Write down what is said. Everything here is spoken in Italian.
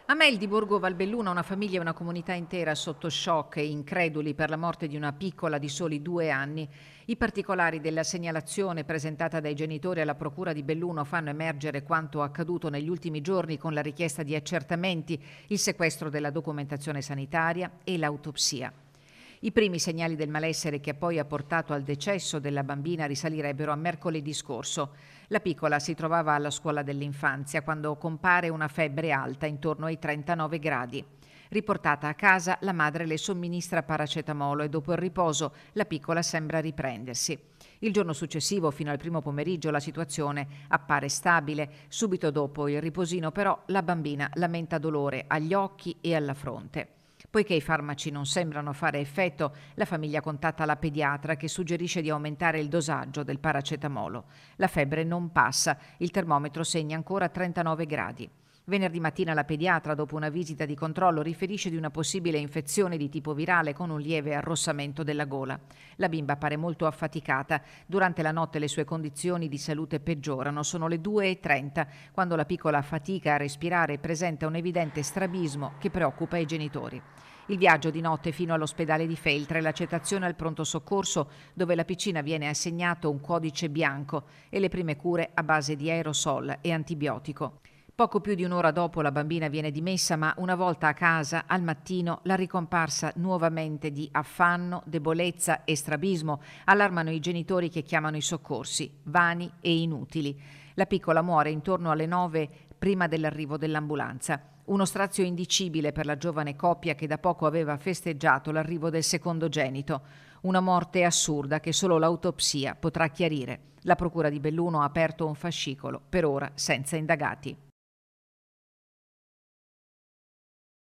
A Mel di Borgo Valbelluna una famiglia e una comunità intera sotto shock e increduli per la morte di una piccola di soli 2 anni. I particolari della segnalazione presentata dai genitori alla procura di Belluno fanno emergere quanto accaduto negli ultimi giorni con la richiesta di accertamenti, il sequestro della documentazione sanitaria e l'autopsia. I primi segnali del malessere che poi ha portato al decesso della bambina risalirebbero a mercoledì scorso. La piccola si trovava alla scuola dell'infanzia quando compare una febbre alta intorno ai 39 gradi. Riportata a casa, la madre le somministra paracetamolo e dopo il riposo la piccola sembra riprendersi. Il giorno successivo, fino al primo pomeriggio, la situazione appare stabile. Subito dopo il riposino, però, la bambina lamenta dolore agli occhi e alla fronte. Poiché i farmaci non sembrano fare effetto, la famiglia contatta la pediatra che suggerisce di aumentare il dosaggio del paracetamolo. La febbre non passa, il termometro segna ancora 39 gradi. Venerdì mattina la pediatra, dopo una visita di controllo, riferisce di una possibile infezione di tipo virale con un lieve arrossamento della gola. La bimba pare molto affaticata. Durante la notte le sue condizioni di salute peggiorano. Sono le 2:30 quando la piccola fatica a respirare e presenta un evidente strabismo che preoccupa i genitori. Il viaggio di notte fino all'ospedale di Feltre, l'accettazione al pronto soccorso dove la piccina viene assegnato un codice bianco e le prime cure a base di aerosol e antibiotico. Poco più di un'ora dopo la bambina viene dimessa, ma una volta a casa, al mattino, la ricomparsa nuovamente di affanno, debolezza e strabismo allarmano i genitori che chiamano i soccorsi, vani e inutili. La piccola muore intorno alle 9 prima dell'arrivo dell'ambulanza. Uno strazio indicibile per la giovane coppia che da poco aveva festeggiato l'arrivo del secondogenito. Una morte assurda che solo l'autopsia potrà chiarire. La procura di Belluno ha aperto un fascicolo, per ora senza indagati.